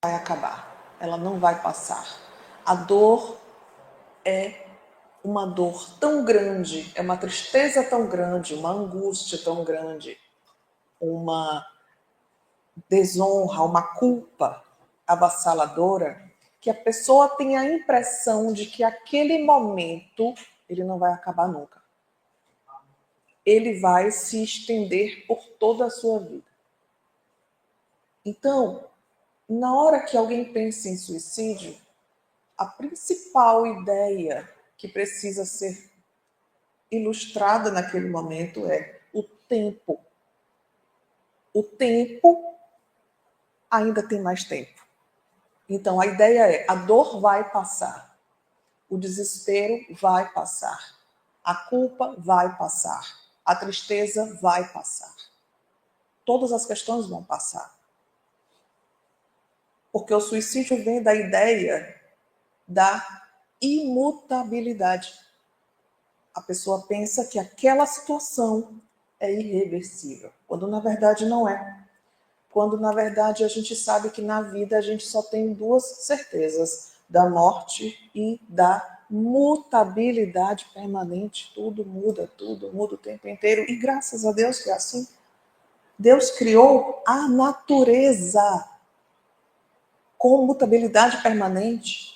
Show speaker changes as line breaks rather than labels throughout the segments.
vai acabar, ela não vai passar. A dor é uma dor tão grande, é uma tristeza tão grande, uma angústia tão grande, uma desonra, uma culpa avassaladora, que a pessoa tem a impressão de que aquele momento ele não vai acabar nunca. Ele vai se estender por toda a sua vida. Então, na hora que alguém pensa em suicídio, a principal ideia que precisa ser ilustrada naquele momento é o tempo. O tempo ainda tem mais tempo. Então a ideia é: a dor vai passar, o desespero vai passar, a culpa vai passar, a tristeza vai passar. Todas as questões vão passar. Porque o suicídio vem da ideia da imutabilidade. A pessoa pensa que aquela situação é irreversível, quando na verdade não é. Quando na verdade a gente sabe que na vida a gente só tem duas certezas: da morte e da mutabilidade permanente. Tudo muda o tempo inteiro, e graças a Deus que é assim. Deus criou a natureza com mutabilidade permanente.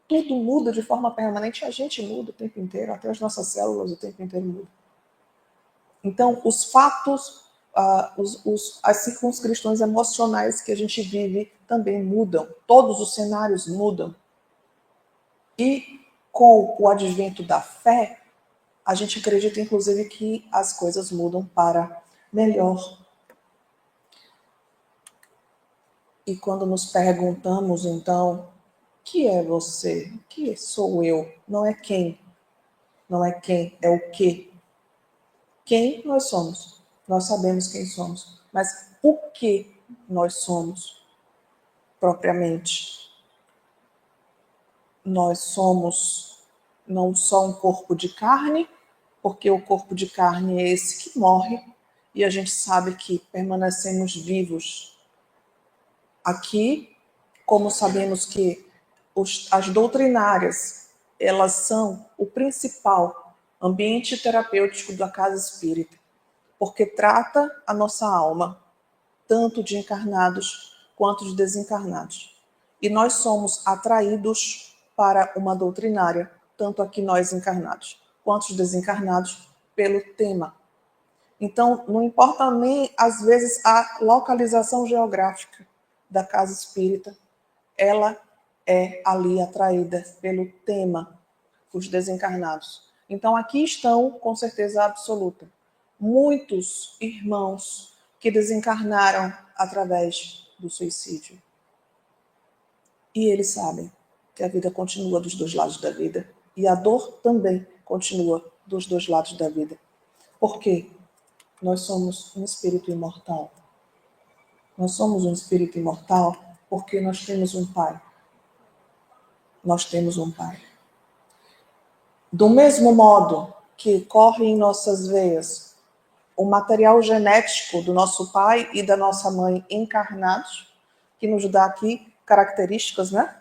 Tudo muda de forma permanente e a gente muda o tempo inteiro, até as nossas células o tempo inteiro mudam. Então, os fatos, as circunscrições emocionais que a gente vive também mudam. Todos os cenários mudam. E com o advento da fé, a gente acredita, inclusive, que as coisas mudam para melhor. E quando nos perguntamos, então, que é você? Que sou eu? Não é quem. Não é quem, é o que. Quem nós somos. Nós sabemos quem somos. Mas o que nós somos propriamente? Nós somos não só um corpo de carne, porque o corpo de carne é esse que morre, e a gente sabe que permanecemos vivos aqui, como sabemos que as doutrinárias, elas são o principal ambiente terapêutico da casa espírita, porque trata a nossa alma, tanto de encarnados quanto de desencarnados. E nós somos atraídos para uma doutrinária, tanto aqui nós encarnados quanto os desencarnados, pelo tema. Então, não importa nem, às vezes, a localização geográfica da casa espírita, ela é ali atraída pelo tema, os desencarnados. Então, aqui estão, com certeza absoluta, muitos irmãos que desencarnaram através do suicídio. E eles sabem que a vida continua dos dois lados da vida. E a dor também continua dos dois lados da vida. Por quê? Nós somos um espírito imortal. Nós somos um espírito imortal porque nós temos um Pai. Nós temos um Pai. Do mesmo modo que corre em nossas veias o material genético do nosso pai e da nossa mãe encarnados, que nos dá aqui características, né?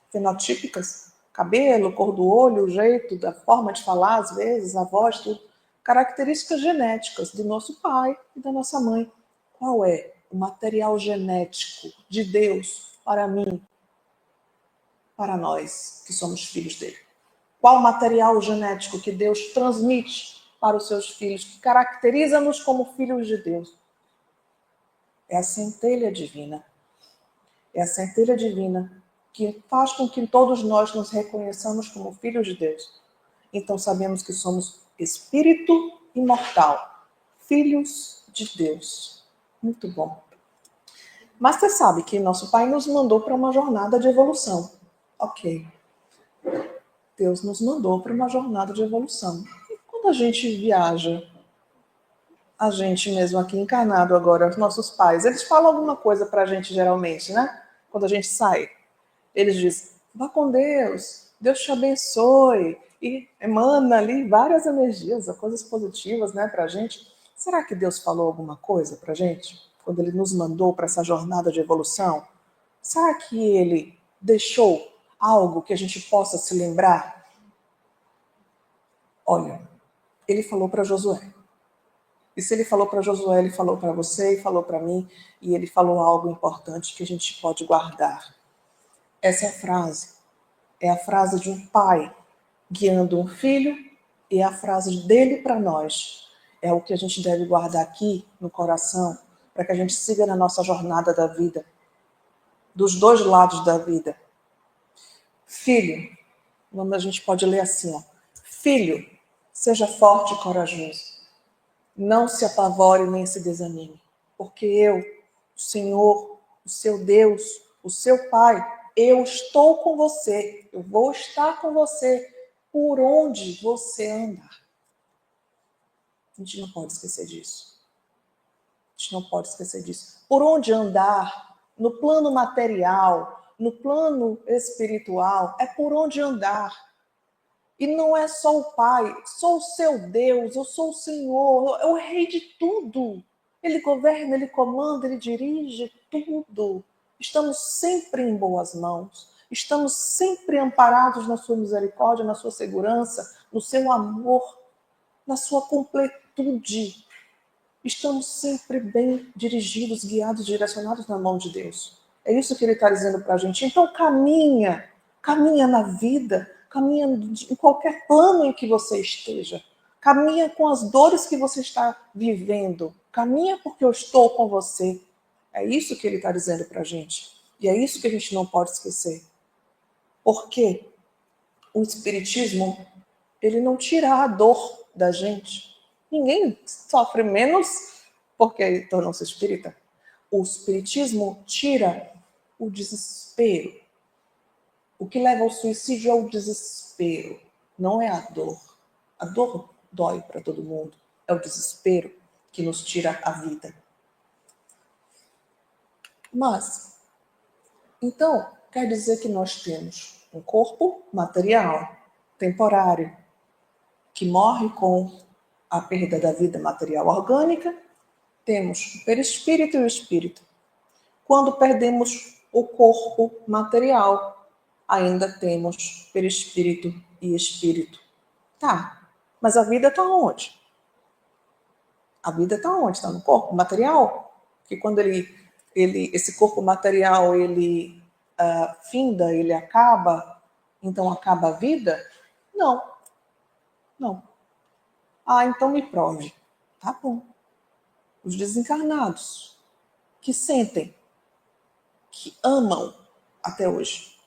Fenotípicas, cabelo, cor do olho, o jeito, da forma de falar, às vezes, a voz, tudo. Características genéticas do nosso pai e da nossa mãe. Qual é o material genético de Deus para mim, para nós que somos filhos dele? Qual o material genético que Deus transmite para os seus filhos, que caracteriza-nos como filhos de Deus? É a centelha divina. É a centelha divina que faz com que todos nós nos reconheçamos como filhos de Deus. Então sabemos que somos espírito imortal, filhos de Deus. Muito bom. Mas você sabe que nosso Pai nos mandou para uma jornada de evolução. Ok. Deus nos mandou para uma jornada de evolução. E quando a gente viaja, a gente mesmo aqui encarnado agora, os nossos pais, eles falam alguma coisa para a gente geralmente, né? Quando a gente sai. Eles dizem: vá com Deus, Deus te abençoe. E emana ali várias energias, coisas positivas, né, para a gente. Será que Deus falou alguma coisa para a gente quando Ele nos mandou para essa jornada de evolução? Será que ele deixou algo que a gente possa se lembrar? Olha, ele falou para Josué. E se ele falou para Josué, ele falou para você e falou para mim, e ele falou algo importante que a gente pode guardar. Essa frase é a frase de um pai guiando um filho e é a frase dele para nós. É o que a gente deve guardar aqui no coração para que a gente siga na nossa jornada da vida, dos dois lados da vida. Filho, a gente pode ler assim, ó. Filho, seja forte e corajoso. Não se apavore nem se desanime, porque eu, o Senhor, o seu Deus, o seu Pai, eu estou com você, eu vou estar com você por onde você andar. A gente não pode esquecer disso. A gente não pode esquecer disso. Por onde andar, no plano material, no plano espiritual, é por onde andar. E não é só o Pai, sou o seu Deus, eu sou o Senhor, é o Rei de tudo. Ele governa, ele comanda, ele dirige tudo. Estamos sempre em boas mãos. Estamos sempre amparados na sua misericórdia, na sua segurança, no seu amor, na sua completude. Estamos sempre bem dirigidos, guiados, direcionados na mão de Deus. É isso que ele está dizendo para a gente. Então caminha na vida, caminha em qualquer plano em que você esteja. Caminha com as dores que você está vivendo. Caminha porque eu estou com você. É isso que ele está dizendo para a gente. E é isso que a gente não pode esquecer. Porque o Espiritismo, ele não tira a dor da gente. Ninguém sofre menos porque tornou-se espírita. O Espiritismo tira o desespero. O que leva ao suicídio é o desespero, não é a dor. A dor dói para todo mundo. É o desespero que nos tira a vida. Mas, então, quer dizer que nós temos um corpo material, temporário, que morre com a perda da vida material orgânica. Temos o perispírito e o espírito. Quando perdemos o corpo material, ainda temos perispírito e espírito. Tá, mas a vida está onde? A vida está onde? Está no corpo material? Que quando esse corpo material ele finda, ele acaba, então acaba a vida? Não, não. Ah, então me prove. Tá bom. Os desencarnados que sentem, que amam até hoje,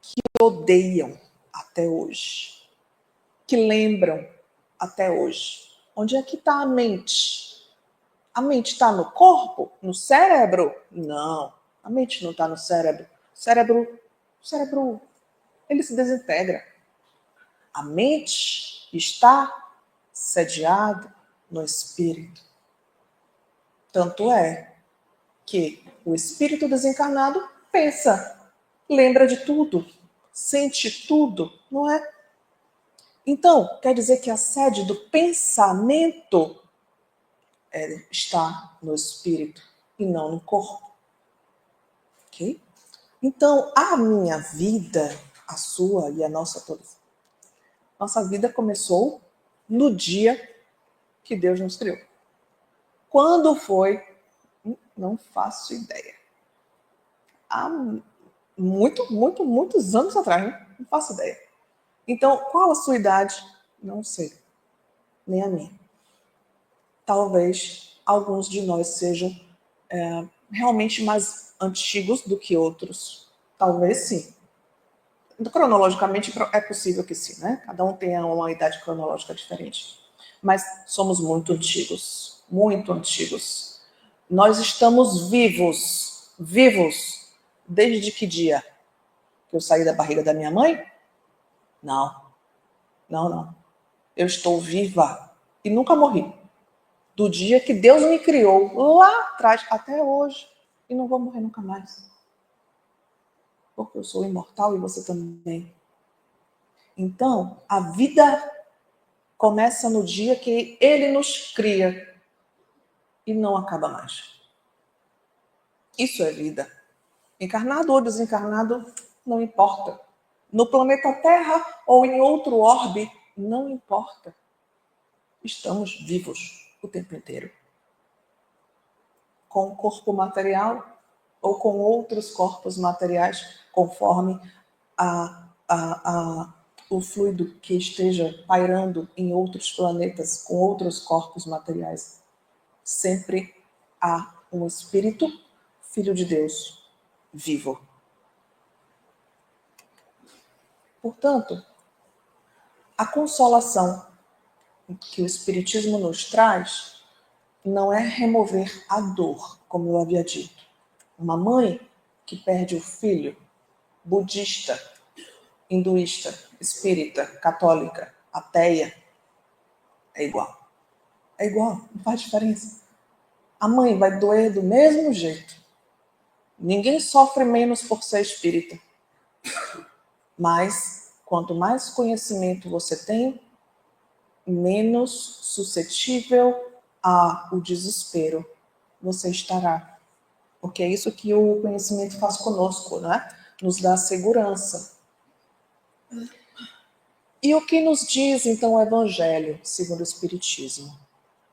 que odeiam até hoje, que lembram até hoje. Onde é que está a mente? A mente está no corpo? No cérebro? Não, a mente não está no cérebro. O cérebro, ele se desintegra. A mente está sediada no espírito. Tanto é que o espírito desencarnado pensa, lembra de tudo, sente tudo, não é? Então, quer dizer que a sede do pensamento está no espírito e não no corpo. Ok? Então, a minha vida, a sua e a nossa todos, nossa vida começou no dia que Deus nos criou. Quando foi? Não faço ideia. Há muitos anos atrás, né? Não faço ideia. Então, qual a sua idade? Não sei. Nem a minha. Talvez alguns de nós sejam realmente mais antigos do que outros. Talvez sim. Cronologicamente é possível que sim, né? Cada um tenha uma idade cronológica diferente. Mas somos muito antigos. Muito antigos. Nós estamos vivos. Vivos. Desde que dia? Que eu saí da barriga da minha mãe? Não. Não, não. Eu estou viva e nunca morri. Do dia que Deus me criou, lá atrás, até hoje. E não vou morrer nunca mais. Porque eu sou imortal e você também. Então, a vida começa no dia que Ele nos cria e não acaba mais. Isso é vida. Encarnado ou desencarnado, não importa. No planeta Terra ou em outro orbe, não importa. Estamos vivos o tempo inteiro. Com o corpo material ou com outros corpos materiais, conforme o fluido que esteja pairando em outros planetas, com outros corpos materiais. Sempre há um espírito, filho de Deus, vivo. Portanto, a consolação que o Espiritismo nos traz não é remover a dor, como eu havia dito. Uma mãe que perde o filho, budista, hinduísta, espírita, católica, ateia, é igual. É igual, não faz diferença. A mãe vai doer do mesmo jeito. Ninguém sofre menos por ser espírita. Mas, quanto mais conhecimento você tem, menos suscetível ao desespero você estará. Porque é isso que o conhecimento faz conosco, né? Nos dá segurança. E o que nos diz, então, o Evangelho, segundo o Espiritismo?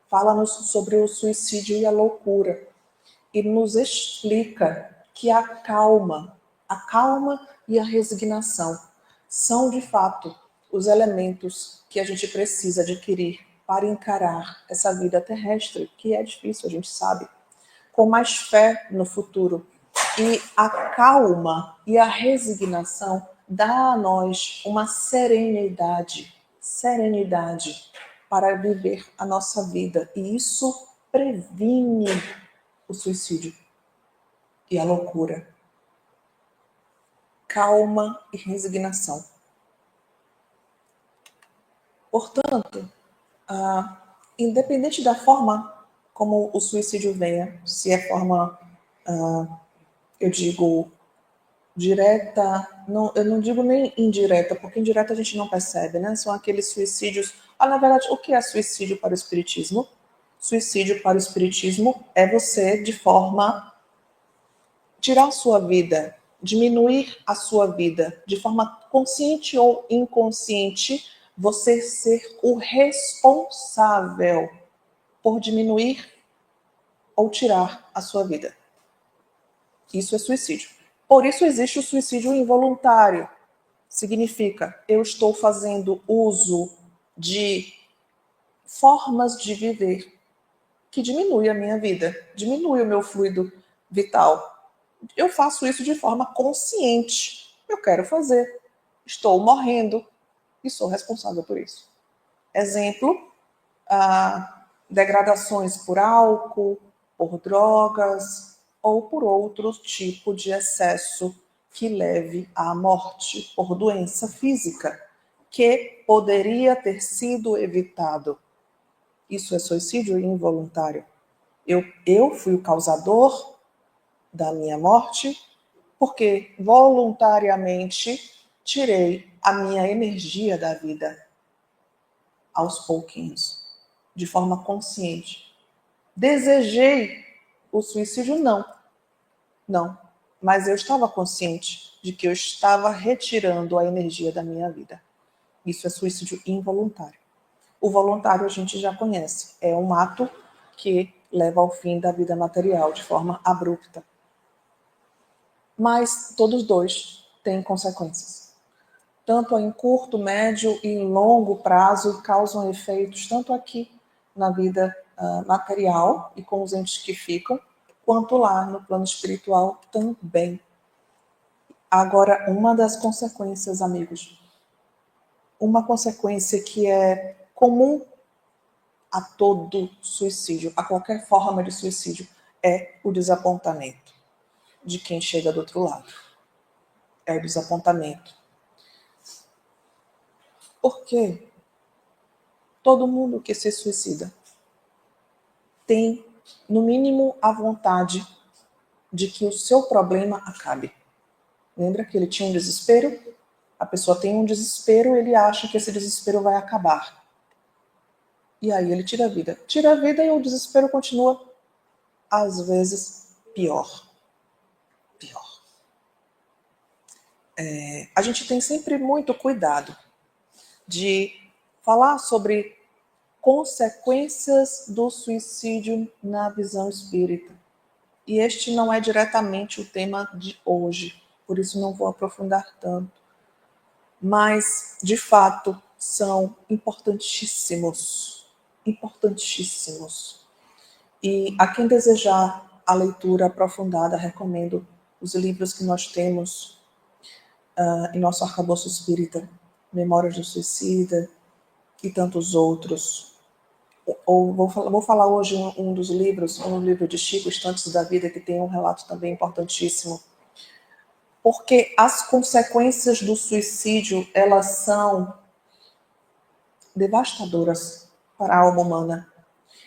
Fala-nos sobre o suicídio e a loucura. E nos explica que a calma e a resignação são, de fato, os elementos que a gente precisa adquirir para encarar essa vida terrestre, que é difícil, a gente sabe, com mais fé no futuro. E a calma e a resignação dá a nós uma serenidade para viver a nossa vida. E isso previne o suicídio e a loucura. Calma e resignação. Portanto, independente da forma como o suicídio venha, se é forma, eu digo, direta, não, eu não digo nem indireta, porque indireta a gente não percebe, né? São aqueles suicídios. Na verdade, o que é suicídio para o Espiritismo? Suicídio para o Espiritismo é você, de forma, tirar a sua vida, diminuir a sua vida, de forma consciente ou inconsciente, você ser o responsável por diminuir ou tirar a sua vida. Isso é suicídio. Por isso existe o suicídio involuntário. Significa, eu estou fazendo uso de formas de viver que diminui a minha vida, diminui o meu fluido vital. Eu faço isso de forma consciente. Eu quero fazer. Estou morrendo e sou responsável por isso. Exemplo, degradações por álcool, por drogas ou por outro tipo de excesso que leve à morte por doença física, que poderia ter sido evitado. Isso é suicídio involuntário. Eu fui o causador da minha morte porque voluntariamente tirei a minha energia da vida aos pouquinhos, de forma consciente. Desejei o suicídio? Não. Mas eu estava consciente de que eu estava retirando a energia da minha vida. Isso é suicídio involuntário. O voluntário a gente já conhece. É um ato que leva ao fim da vida material de forma abrupta. Mas todos dois têm consequências. Tanto em curto, médio e longo prazo causam efeitos tanto aqui na vida material e com os entes que ficam, quanto lá no plano espiritual também. Agora, uma das consequências, amigos, uma consequência que é comum a todo suicídio, a qualquer forma de suicídio, é o desapontamento de quem chega do outro lado. É o desapontamento. Por quê? Todo mundo que se suicida tem, no mínimo, a vontade de que o seu problema acabe. Lembra que ele tinha um desespero? A pessoa tem um desespero, ele acha que esse desespero vai acabar. E aí ele tira a vida. Tira a vida e o desespero continua, às vezes, pior. A gente tem sempre muito cuidado de falar sobre consequências do suicídio na visão espírita. E este não é diretamente o tema de hoje, por isso não vou aprofundar tanto. Mas, de fato, são importantíssimos. Importantíssimos. E a quem desejar a leitura aprofundada, recomendo os livros que nós temos em nosso arcabouço espírita, Memórias do Suicida e tantos outros. Vou falar hoje um dos livros, um livro de Chico, Instantes da Vida, que tem um relato também importantíssimo. Porque as consequências do suicídio, elas são devastadoras para a alma humana.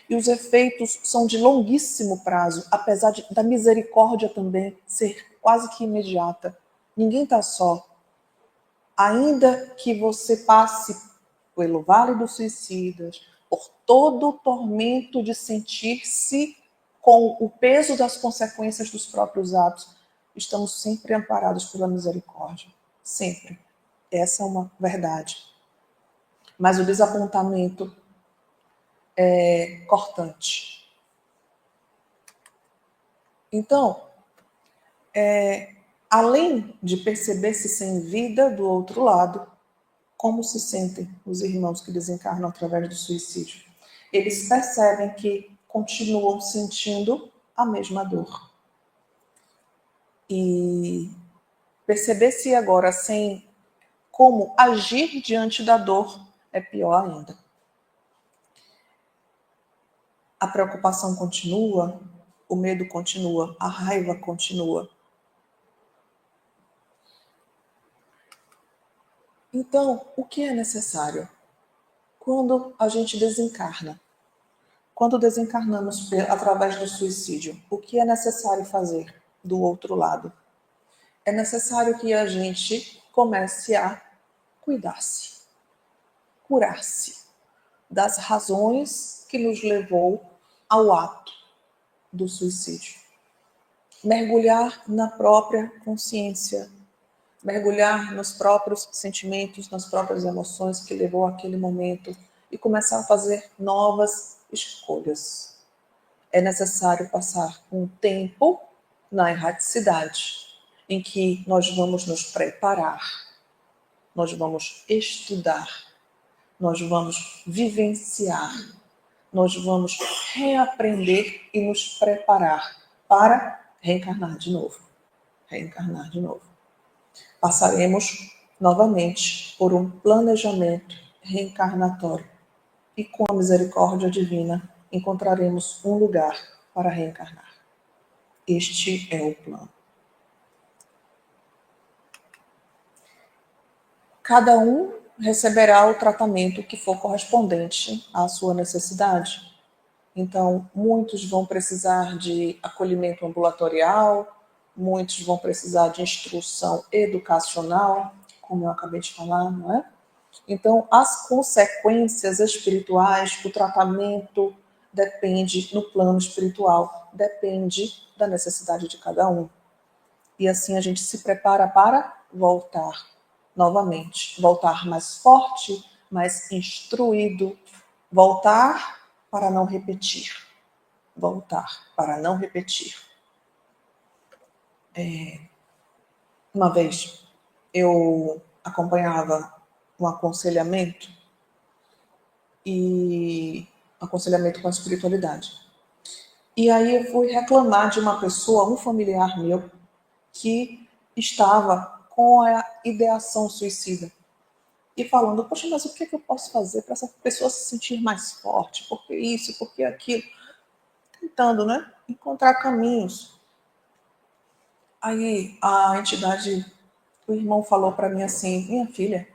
E os efeitos são de longuíssimo prazo, apesar da misericórdia também ser quase que imediata. Ninguém está só. Ainda que você passe pelo Vale dos Suicidas, por todo o tormento de sentir-se com o peso das consequências dos próprios atos, estamos sempre amparados pela misericórdia. Sempre. Essa é uma verdade. Mas o desapontamento é cortante. Então, além de perceber-se sem vida do outro lado, como se sentem os irmãos que desencarnam através do suicídio? Eles percebem que continuam sentindo a mesma dor. E perceber-se agora sem como agir diante da dor é pior ainda. A preocupação continua, o medo continua, a raiva continua. Então, o que é necessário? Quando a gente desencarna, quando desencarnamos através do suicídio, o que é necessário fazer do outro lado? É necessário que a gente comece a cuidar-se, curar-se das razões que nos levou ao ato do suicídio. Mergulhar na própria consciência, mergulhar nos próprios sentimentos, nas próprias emoções que levou àquele momento e começar a fazer novas escolhas. É necessário passar um tempo na erraticidade, em que nós vamos nos preparar, nós vamos estudar, nós vamos vivenciar, nós vamos reaprender e nos preparar para reencarnar de novo. Reencarnar de novo. Passaremos novamente por um planejamento reencarnatório e com a misericórdia divina encontraremos um lugar para reencarnar. Este é o plano. Cada um receberá o tratamento que for correspondente à sua necessidade. Então, muitos vão precisar de acolhimento ambulatorial, muitos vão precisar de instrução educacional, como eu acabei de falar, não é? Então, as consequências espirituais, o tratamento depende no plano espiritual, depende da necessidade de cada um. E assim a gente se prepara para voltar novamente, voltar mais forte, mais instruído, voltar para não repetir, voltar para não repetir. Uma vez eu acompanhava um aconselhamento com a espiritualidade. E aí eu fui reclamar de uma pessoa, um familiar meu, que estava com a ideação suicida. E falando, poxa, mas o que eu posso fazer para essa pessoa se sentir mais forte? Por que isso? Por que aquilo? Tentando, né? Encontrar caminhos. Aí a entidade, o irmão falou para mim assim, minha filha,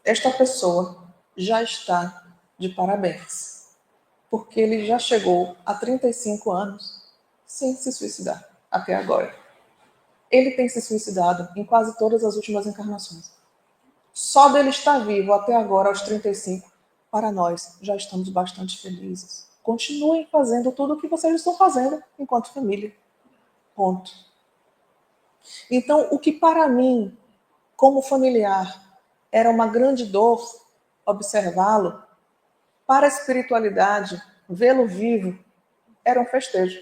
esta pessoa já está de parabéns, porque ele já chegou a 35 anos sem se suicidar até agora. Ele tem se suicidado em quase todas as últimas encarnações. Só dele estar vivo até agora, aos 35, para nós já estamos bastante felizes. Continuem fazendo tudo o que vocês estão fazendo enquanto família. Ponto. Então, o que para mim, como familiar, era uma grande dor observá-lo, para a espiritualidade, vê-lo vivo, era um festejo.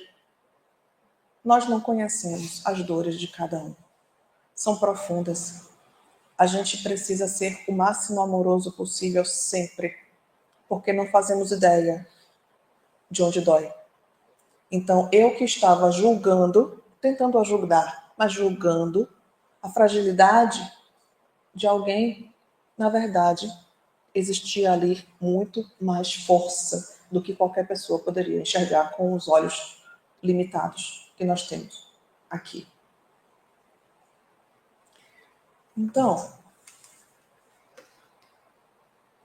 Nós não conhecemos as dores de cada um. São profundas. A gente precisa ser o máximo amoroso possível sempre, porque não fazemos ideia de onde dói. Então, eu que estava julgando, tentando ajudar, mas julgando a fragilidade de alguém, na verdade, existia ali muito mais força do que qualquer pessoa poderia enxergar com os olhos limitados que nós temos aqui. Então,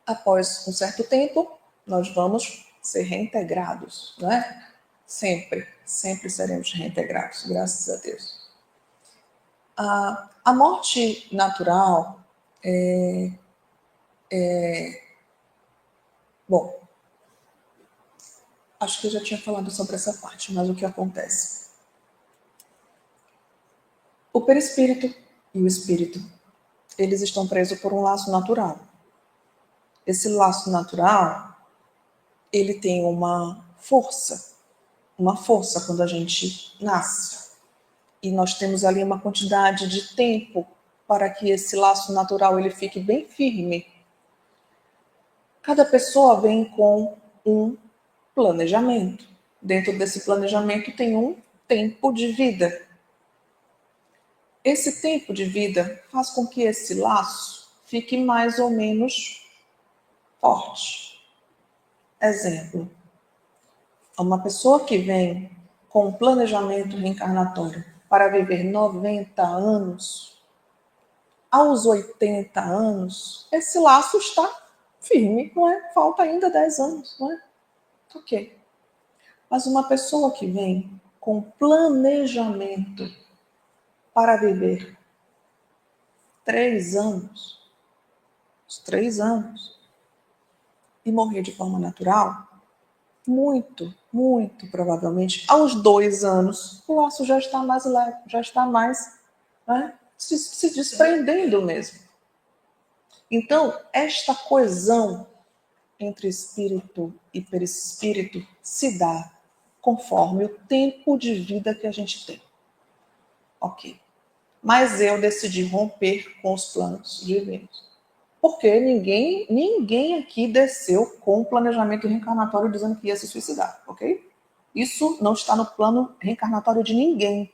após um certo tempo, nós vamos ser reintegrados, não é? Sempre, sempre seremos reintegrados, graças a Deus. A morte natural bom, acho que eu já tinha falado sobre essa parte, mas o que acontece? O perispírito e o espírito, eles estão presos por um laço natural. Esse laço natural, ele tem uma força quando a gente nasce. E nós temos ali uma quantidade de tempo para que esse laço natural ele fique bem firme. Cada pessoa vem com um planejamento. Dentro desse planejamento tem um tempo de vida. Esse tempo de vida faz com que esse laço fique mais ou menos forte. Exemplo, uma pessoa que vem com um planejamento reencarnatório para viver 90 anos, aos 80 anos, esse laço está firme, não é? Falta ainda 10 anos, não é? Ok. Mas uma pessoa que vem com planejamento para viver 3 anos, os 3 anos, e morrer de forma natural, muito provavelmente, aos 2 anos, o laço já está mais leve, já está mais, né, se desprendendo mesmo. Então, esta coesão entre espírito e perispírito se dá conforme o tempo de vida que a gente tem. Ok. Mas eu decidi romper com os planos divinos. Porque ninguém aqui desceu com um planejamento reencarnatório dizendo que ia se suicidar, ok? Isso não está no plano reencarnatório de ninguém.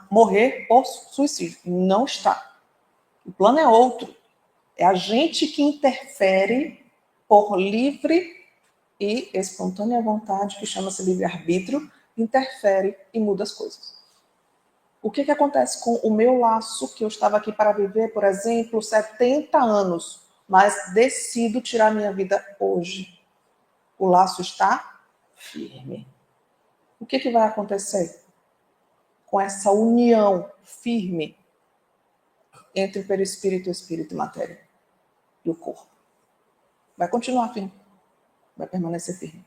Morrer por suicídio. Não está. O plano é outro. É a gente que interfere por livre e espontânea vontade, que chama-se livre-arbítrio, interfere e muda as coisas. O que acontece com o meu laço, que eu estava aqui para viver, por exemplo, 70 anos, mas decido tirar minha vida hoje? O laço está firme. O que vai acontecer com essa união firme entre o perispírito, espírito e matéria e o corpo? Vai continuar firme, vai permanecer firme.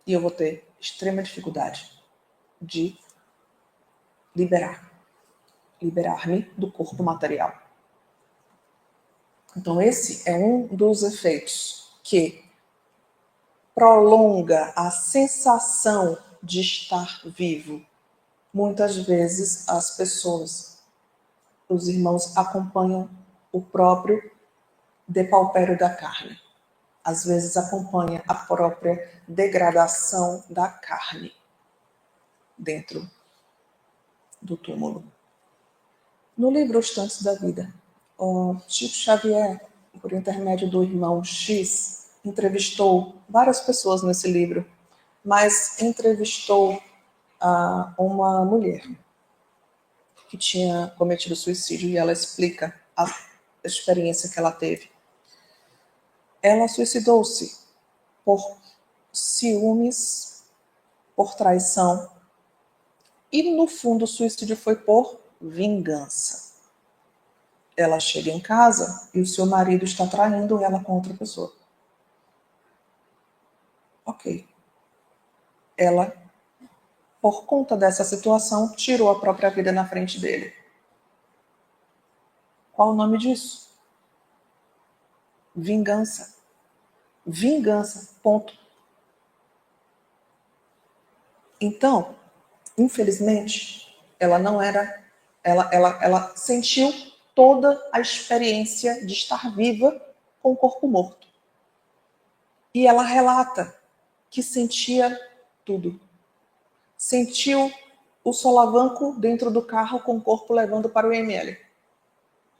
E eu vou ter extrema dificuldade de liberar-me do corpo material. Então, esse é um dos efeitos que prolonga a sensação de estar vivo. Muitas vezes as pessoas, os irmãos, acompanham o próprio depaupério da carne. Às vezes acompanha a própria degradação da carne dentro do túmulo. No livro Os Tantos da Vida, o Chico Xavier, por intermédio do irmão X, entrevistou várias pessoas nesse livro, mas entrevistou uma mulher que tinha cometido suicídio e ela explica a experiência que ela teve. Ela suicidou-se por ciúmes, por traição e, no fundo, o suicídio foi por vingança. Ela chega em casa e o seu marido está traindo ela com outra pessoa. Ok. Ela por conta dessa situação, tirou a própria vida na frente dele. Qual o nome disso? Vingança. Vingança, ponto. Então, infelizmente, ela não era... Ela sentiu toda a experiência de estar viva com o corpo morto. E ela relata que sentia tudo. Sentiu o solavanco dentro do carro com o corpo levando para o IML.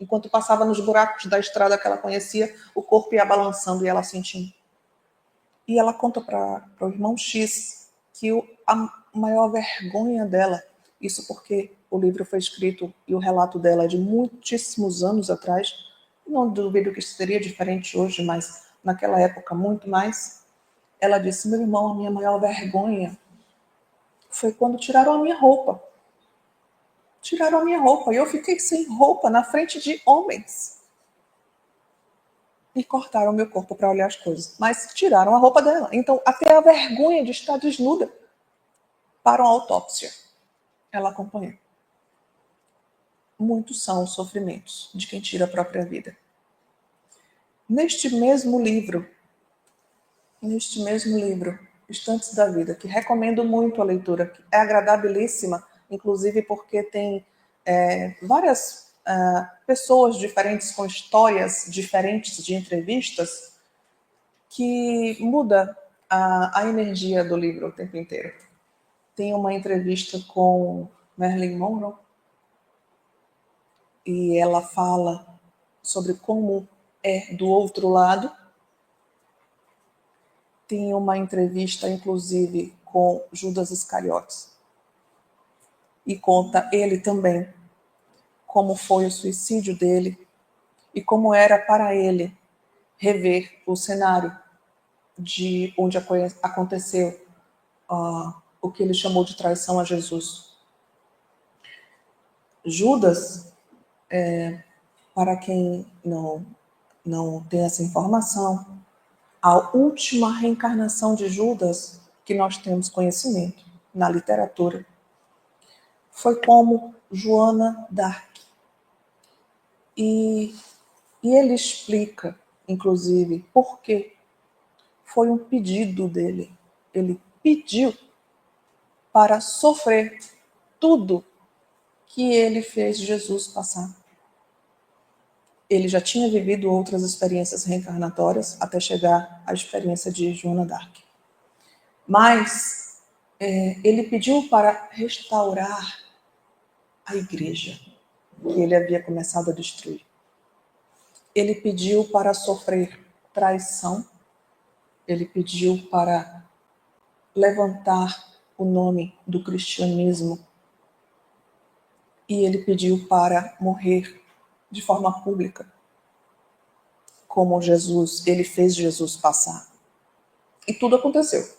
Enquanto passava nos buracos da estrada que ela conhecia, o corpo ia balançando e ela sentindo. E ela conta para o irmão X que a maior vergonha dela, isso porque o livro foi escrito e o relato dela é de muitíssimos anos atrás, não duvido que isso seria diferente hoje, mas naquela época muito mais, ela disse: meu irmão, a minha maior vergonha foi quando tiraram a minha roupa. Tiraram a minha roupa e eu fiquei sem roupa na frente de homens. E cortaram meu corpo para olhar as coisas. Mas tiraram a roupa dela. Então, até a vergonha de estar desnuda para uma autópsia, ela acompanhou. Muitos são os sofrimentos de quem tira a própria vida. Neste mesmo livro, Instantes da Vida, que recomendo muito a leitura, que é agradabilíssima, inclusive porque tem várias pessoas diferentes com histórias diferentes de entrevistas, que muda a energia do livro o tempo inteiro. Tem uma entrevista com Marilyn Monroe e ela fala sobre como é do outro lado. Tem uma entrevista, inclusive, com Judas Iscariotes e conta ele também como foi o suicídio dele e como era para ele rever o cenário de onde aconteceu o que ele chamou de traição a Jesus. Judas, para quem não tem essa informação, a última reencarnação de Judas que nós temos conhecimento na literatura foi como Joana d'Arc. E ele explica, inclusive, por que foi um pedido dele. Ele pediu para sofrer tudo que ele fez Jesus passar. Ele já tinha vivido outras experiências reencarnatórias até chegar à experiência de Joana d'Arc. Mas ele pediu para restaurar a igreja que ele havia começado a destruir. Ele pediu para sofrer traição. Ele pediu para levantar o nome do cristianismo. E ele pediu para morrer de forma pública, como Jesus, ele fez Jesus passar. E tudo aconteceu.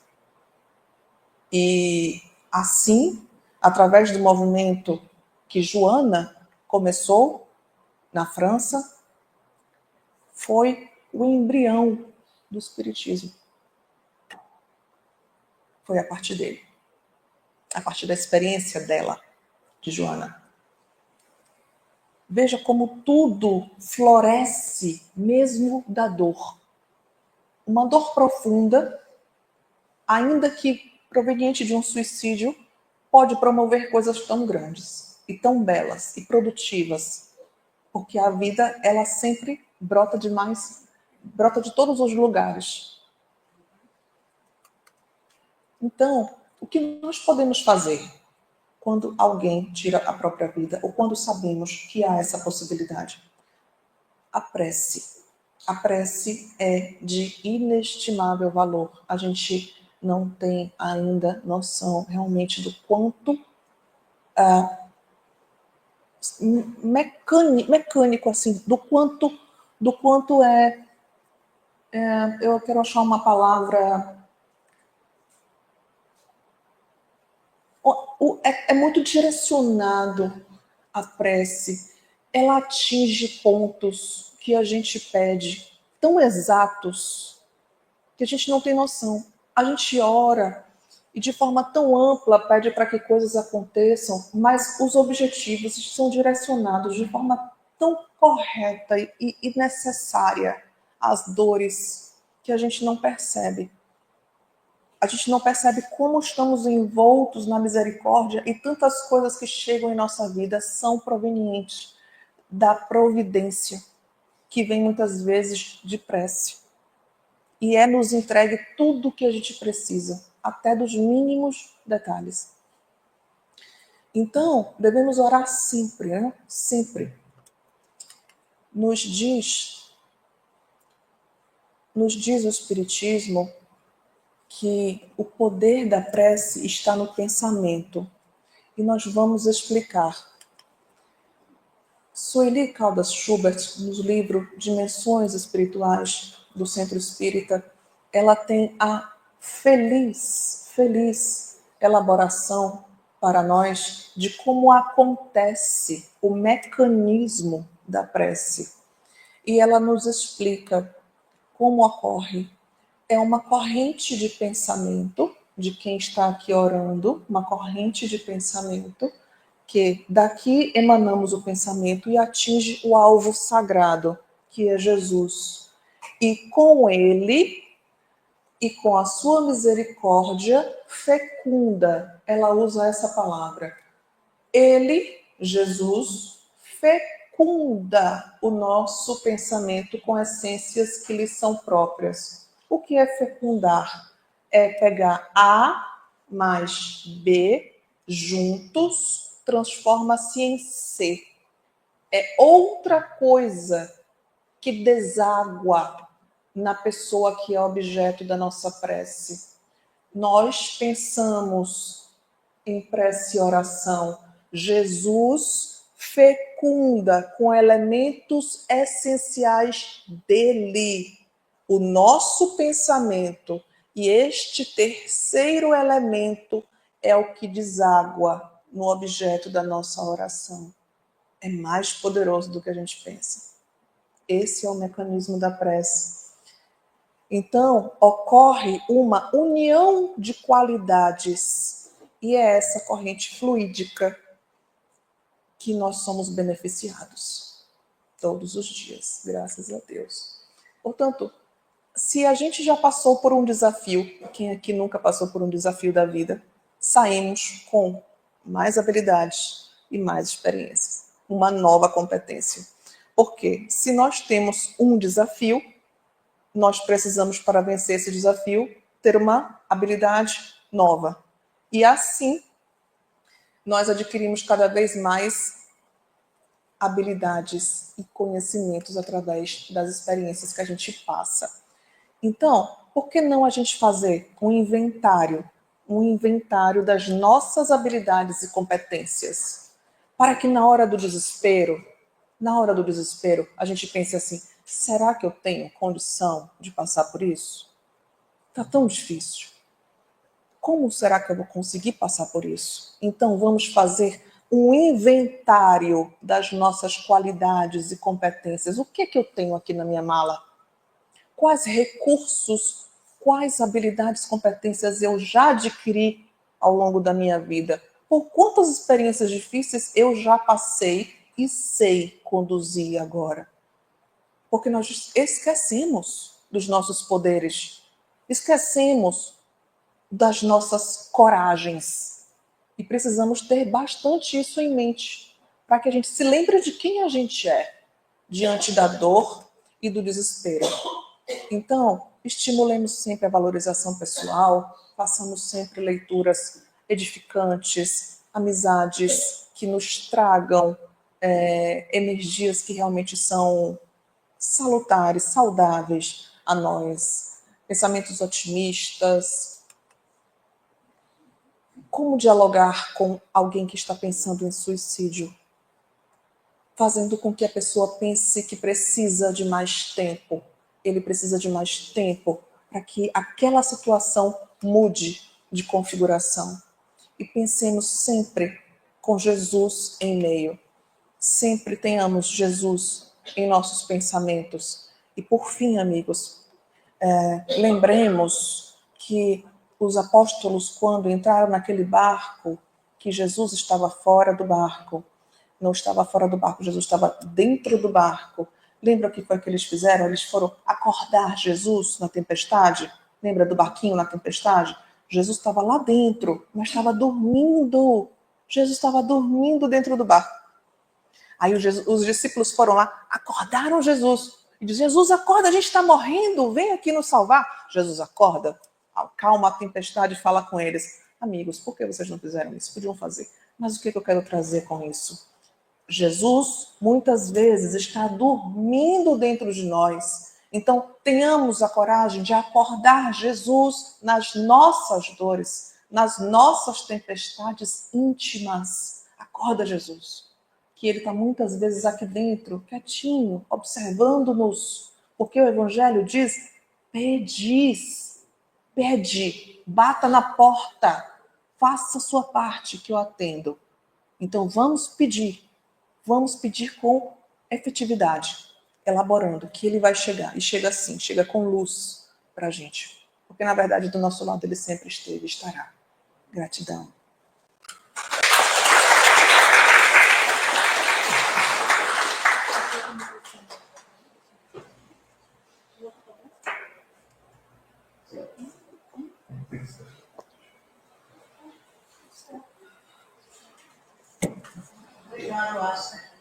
E assim, através do movimento que Joana começou na França, foi o embrião do espiritismo. Foi a partir dele. A partir da experiência dela, de Joana. Veja como tudo floresce mesmo da dor. Uma dor profunda, ainda que proveniente de um suicídio, pode promover coisas tão grandes e tão belas e produtivas, porque a vida, ela sempre brota demais, brota de todos os lugares. Então, o que nós podemos fazer quando alguém tira a própria vida ou quando sabemos que há essa possibilidade? A prece. A prece é de inestimável valor. A gente não tem ainda noção realmente do quanto mecânico, assim, do quanto eu quero achar uma palavra, é muito direcionado a prece. Ela atinge pontos que a gente pede tão exatos que a gente não tem noção. A gente ora e de forma tão ampla pede para que coisas aconteçam, mas os objetivos são direcionados de forma tão correta e necessária às dores que a gente não percebe. A gente não percebe como estamos envoltos na misericórdia e tantas coisas que chegam em nossa vida são provenientes da providência, que vem muitas vezes de prece. E é nos entregue tudo o que a gente precisa, até dos mínimos detalhes. Então, devemos orar sempre, né? Sempre. Nos diz o Espiritismo que o poder da prece está no pensamento. E nós vamos explicar. Sueli Caldas Schubert, no livro Dimensões Espirituais do Centro Espírita, ela tem a feliz elaboração para nós de como acontece o mecanismo da prece. E ela nos explica como ocorre. É uma corrente de pensamento de quem está aqui orando, uma corrente de pensamento, que daqui emanamos o pensamento e atinge o alvo sagrado, que é Jesus. E com ele e com a sua misericórdia fecunda, ela usa essa palavra. Ele, Jesus, fecunda o nosso pensamento com essências que lhe são próprias. O que é fecundar? É pegar A mais B juntos, transforma-se em C. É outra coisa que deságua na pessoa que é objeto da nossa prece. Nós pensamos em prece e oração. Jesus fecunda com elementos essenciais dele o nosso pensamento. E este terceiro elemento é o que deságua no objeto da nossa oração. É mais poderoso do que a gente pensa. Esse é o mecanismo da prece. Então, ocorre uma união de qualidades. E é essa corrente fluídica que nós somos beneficiados todos os dias, graças a Deus. Portanto, se a gente já passou por um desafio, quem aqui nunca passou por um desafio da vida, saímos com mais habilidades e mais experiências, uma nova competência. Porque se nós temos um desafio, nós precisamos, para vencer esse desafio, ter uma habilidade nova. E assim, nós adquirimos cada vez mais habilidades e conhecimentos através das experiências que a gente passa. Então, por que não a gente fazer um inventário das nossas habilidades e competências, para que na hora do desespero, a gente pense assim, será que eu tenho condição de passar por isso? Está tão difícil. Como será que eu vou conseguir passar por isso? Então, vamos fazer um inventário das nossas qualidades e competências. O que é que eu tenho aqui na minha mala? Quais recursos, quais habilidades, competências eu já adquiri ao longo da minha vida? Por quantas experiências difíceis eu já passei e sei conduzir agora? Porque nós esquecemos dos nossos poderes, esquecemos das nossas coragens. E precisamos ter bastante isso em mente, para que a gente se lembre de quem a gente é diante da dor e do desespero. Então, estimulemos sempre a valorização pessoal, façamos sempre leituras edificantes, amizades que nos tragam energias que realmente são salutares, saudáveis a nós, pensamentos otimistas. Como dialogar com alguém que está pensando em suicídio? Fazendo com que a pessoa pense que precisa de mais tempo. Ele precisa de mais tempo para que aquela situação mude de configuração. E pensemos sempre com Jesus em meio. Sempre tenhamos Jesus em nossos pensamentos. E por fim, amigos, lembremos que os apóstolos, quando entraram naquele barco, que Jesus estava fora do barco. Não estava fora do barco, Jesus estava dentro do barco. Lembra o que foi que eles fizeram? Eles foram acordar Jesus na tempestade. Lembra do barquinho na tempestade? Jesus estava lá dentro, mas estava dormindo. Jesus estava dormindo dentro do barco. Aí os discípulos foram lá, acordaram Jesus. E diz, Jesus, acorda, a gente está morrendo, vem aqui nos salvar. Jesus acorda, calma a tempestade e fala com eles. Amigos, por que vocês não fizeram isso? Podiam fazer. Mas o que eu quero trazer com isso? Jesus, muitas vezes, está dormindo dentro de nós. Então, tenhamos a coragem de acordar Jesus nas nossas dores, nas nossas tempestades íntimas. Acorda, Jesus. Que Ele está muitas vezes aqui dentro, quietinho, observando-nos. Porque o Evangelho diz, pedis, pede, bata na porta, faça a sua parte que eu atendo. Então, vamos pedir com efetividade, elaborando que ele vai chegar. E chega assim, chega com luz para a gente. Porque, na verdade, do nosso lado ele sempre esteve e estará. Gratidão. Obrigado, Asta.